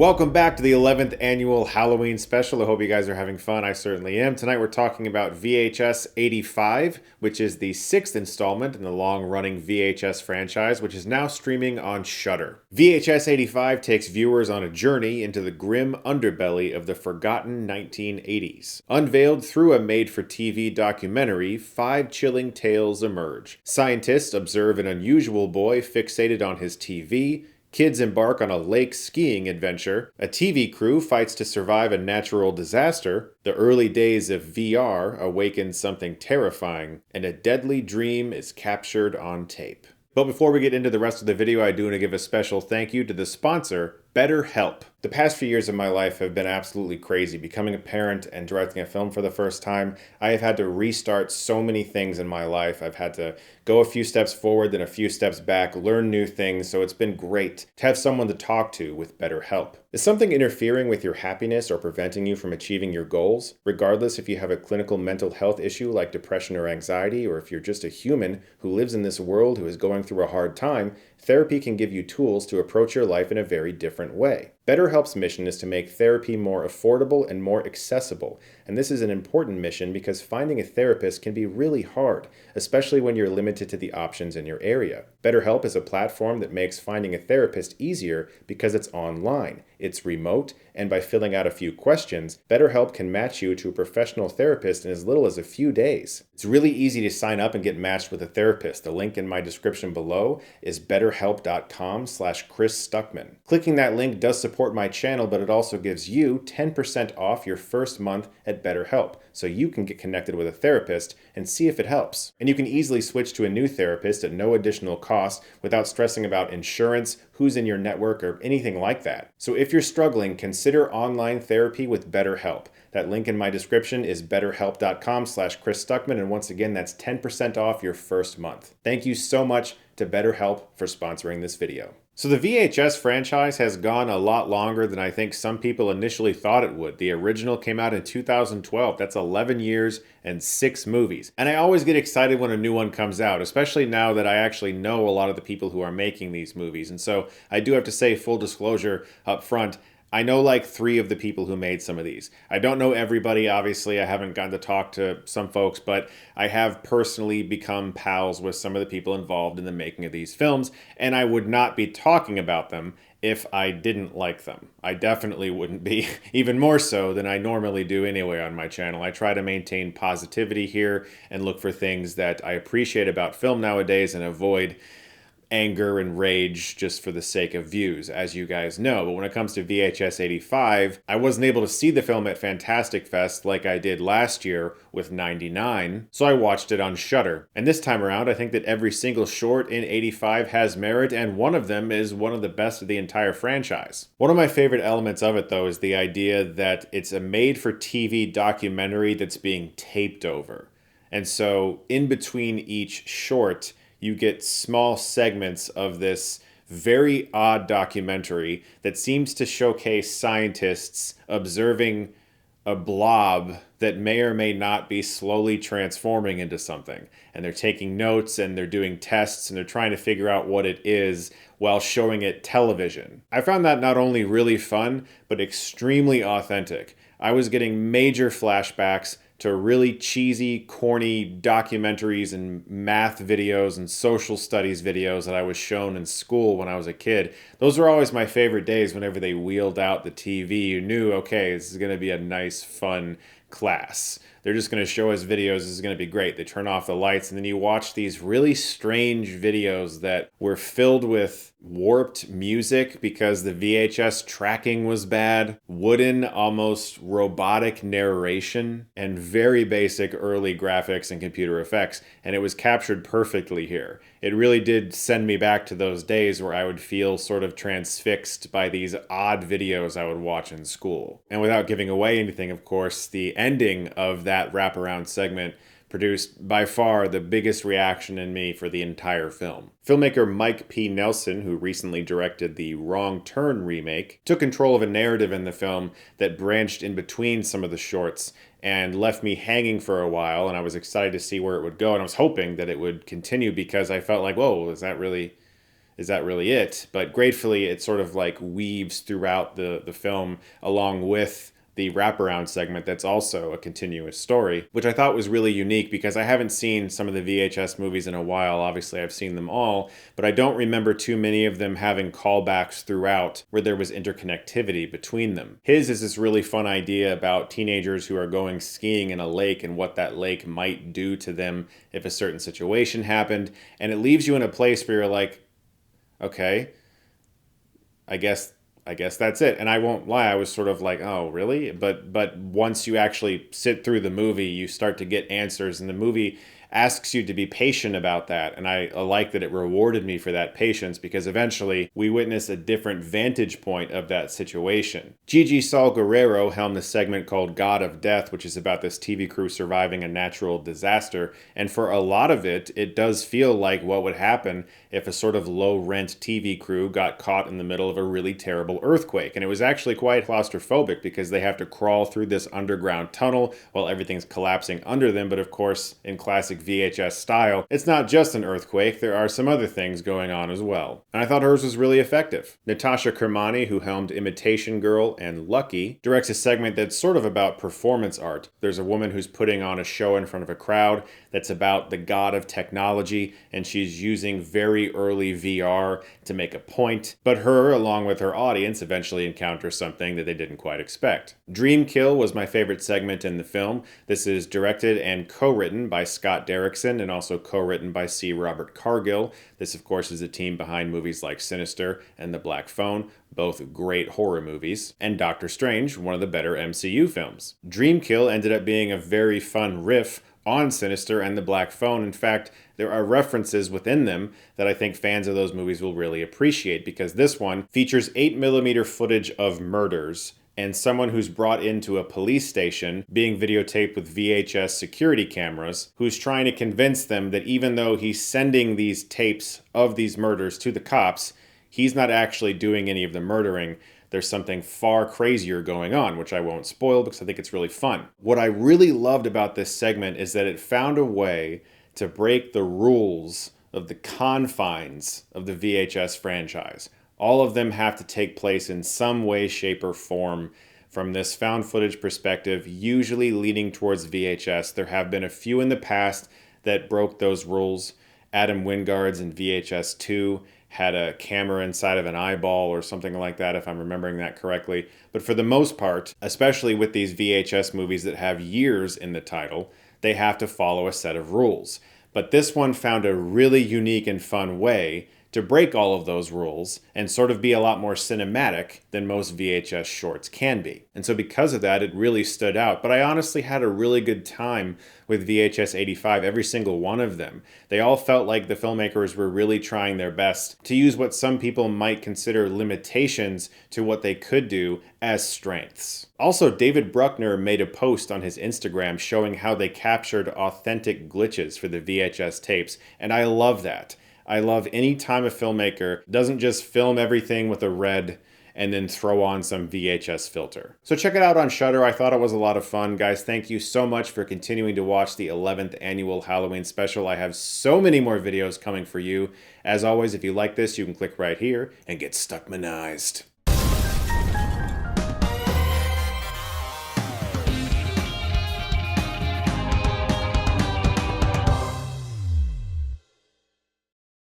Welcome back to the 11th annual Halloween special. I hope you guys are having fun. I certainly am. Tonight we're talking about VHS 85, which is the sixth installment in the long-running VHS franchise, which is now streaming on Shudder. VHS 85 takes viewers on a journey into the grim underbelly of the forgotten 1980s. Unveiled through a made-for-TV documentary, 5 chilling tales emerge. Scientists observe an unusual boy fixated on his TV. Kids embark on a lake skiing adventure, a TV crew fights to survive a natural disaster, the early days of VR awaken something terrifying, and a deadly dream is captured on tape. But before we get into the rest of the video, I do want to give a special thank you to the sponsor, BetterHelp. The past few years of my life have been absolutely crazy. Becoming a parent and directing a film for the first time, I have had to restart so many things in my life. I've had to go a few steps forward, then a few steps back, learn new things, so it's been great to have someone to talk to with BetterHelp. Is something interfering with your happiness or preventing you from achieving your goals? Regardless if you have a clinical mental health issue like depression or anxiety, or if you're just a human who lives in this world who is going through a hard time, therapy can give you tools to approach your life in a very different way. BetterHelp's mission is to make therapy more affordable and more accessible, and this is an important mission because finding a therapist can be really hard, especially when you're limited to the options in your area. BetterHelp is a platform that makes finding a therapist easier because it's online, it's remote, and by filling out a few questions, BetterHelp can match you to a professional therapist in as little as a few days. It's really easy to sign up and get matched with a therapist. The link in my description below is betterhelp.com/Chris Stuckmann. Clicking that link does support my channel, but it also gives you 10% off your first month at BetterHelp, so you can get connected with a therapist and see if it helps. And you can easily switch to a new therapist at no additional cost without stressing about insurance, who's in your network, or anything like that. So if you're struggling, consider online therapy with BetterHelp. That link in my description is betterhelp.com/Chris Stuckmann, and once again, that's 10% off your first month. Thank you so much to BetterHelp for sponsoring this video. So the VHS franchise has gone a lot longer than I think some people initially thought it would. The original came out in 2012. That's 11 years and 6 movies. And I always get excited when a new one comes out, especially now that I actually know a lot of the people who are making these movies. And so I do have to say, full disclosure up front, I know like 3 of the people who made some of these. I don't know everybody, obviously. I haven't gotten to talk to some folks, but I have personally become pals with some of the people involved in the making of these films, and I would not be talking about them if I didn't like them. I definitely wouldn't be, even more so than I normally do anyway on my channel. I try to maintain positivity here and look for things that I appreciate about film nowadays and avoid anger and rage just for the sake of views, as you guys know. But when it comes to VHS 85, I wasn't able to see the film at Fantastic Fest like I did last year with 99, so I watched it on Shudder. And this time around, I think that every single short in 85 has merit, and one of them is one of the best of the entire franchise. One of my favorite elements of it, though, is the idea that it's a made-for-TV documentary that's being taped over. And so, in between each short, you get small segments of this very odd documentary that seems to showcase scientists observing a blob that may or may not be slowly transforming into something. And they're taking notes and they're doing tests and they're trying to figure out what it is while showing it television. I found that not only really fun, but extremely authentic. I was getting major flashbacks to really cheesy, corny documentaries and math videos and social studies videos that I was shown in school when I was a kid. Those were always my favorite days whenever they wheeled out the TV. You knew, okay, this is going to be a nice, fun class. They're just going to show us videos. This is going to be great. They turn off the lights, and then you watch these really strange videos that were filled with warped music because the VHS tracking was bad, wooden, almost robotic narration, and very basic early graphics and computer effects. And it was captured perfectly here. It really did send me back to those days where I would feel sort of transfixed by these odd videos I would watch in school. And without giving away anything, of course, the ending of that wraparound segment produced by far the biggest reaction in me for the entire film. Filmmaker Mike P. Nelson, who recently directed the Wrong Turn remake, took control of a narrative in the film that branched in between some of the shorts and left me hanging for a while, and I was excited to see where it would go, and I was hoping that it would continue because I felt like, whoa, is that really is that really it? But gratefully, it sort of like weaves throughout the film along with the wraparound segment that's also a continuous story, which I thought was really unique because I haven't seen some of the VHS movies in a while. Obviously, I've seen them all, but I don't remember too many of them having callbacks throughout where there was interconnectivity between them. His is this really fun idea about teenagers who are going skiing in a lake and what that lake might do to them if a certain situation happened, and it leaves you in a place where you're like, okay, I guess that's it. And I won't lie, I was sort of like, oh, really? But once you actually sit through the movie, you start to get answers, and the movie asks you to be patient about that. And I like that it rewarded me for that patience, because eventually we witness a different vantage point of that situation. Gigi Saul Guerrero helmed the segment called God of Death, which is about this TV crew surviving a natural disaster. And for a lot of it, it does feel like what would happen if a sort of low-rent TV crew got caught in the middle of a really terrible earthquake. And it was actually quite claustrophobic because they have to crawl through this underground tunnel while everything's collapsing under them. But of course, in classic VHS style, it's not just an earthquake, there are some other things going on as well. And I thought hers was really effective. Natasha Kermani, who helmed Imitation Girl and Lucky, directs a segment that's sort of about performance art. There's a woman who's putting on a show in front of a crowd that's about the god of technology, and she's using very early VR to make a point, but her, along with her audience, eventually encounter something that they didn't quite expect. Dream Kill was my favorite segment in the film. This is directed and co-written by Scott Derrickson and also co-written by C. Robert Cargill. This, of course, is the team behind movies like Sinister and The Black Phone, both great horror movies, and Doctor Strange, one of the better MCU films. Dream Kill ended up being a very fun riff on Sinister and The Black Phone. In fact, there are references within them that I think fans of those movies will really appreciate, because this one features 8mm footage of murders and someone who's brought into a police station being videotaped with VHS security cameras, who's trying to convince them that even though he's sending these tapes of these murders to the cops, he's not actually doing any of the murdering. There's something far crazier going on, which I won't spoil because I think it's really fun. What I really loved about this segment is that it found a way to break the rules of the confines of the VHS franchise. All of them have to take place in some way, shape, or form from this found footage perspective, usually leaning towards VHS. There have been a few in the past that broke those rules. Adam Wingard's in VHS 2 had a camera inside of an eyeball or something like that, if I'm remembering that correctly. But for the most part, especially with these VHS movies that have years in the title, they have to follow a set of rules. But this one found a really unique and fun way to break all of those rules and sort of be a lot more cinematic than most VHS shorts can be. And so because of that, it really stood out. But I honestly had a really good time with VHS 85, every single one of them. They all felt like the filmmakers were really trying their best to use what some people might consider limitations to what they could do as strengths. Also, David Bruckner made a post on his Instagram showing how they captured authentic glitches for the VHS tapes, and I love that. I love any time a filmmaker doesn't just film everything with a red and then throw on some VHS filter. So check it out on Shudder. I thought it was a lot of fun. Guys, thank you so much for continuing to watch the 11th annual Halloween special. I have so many more videos coming for you. As always, if you like this, you can click right here and get Stuckmanized.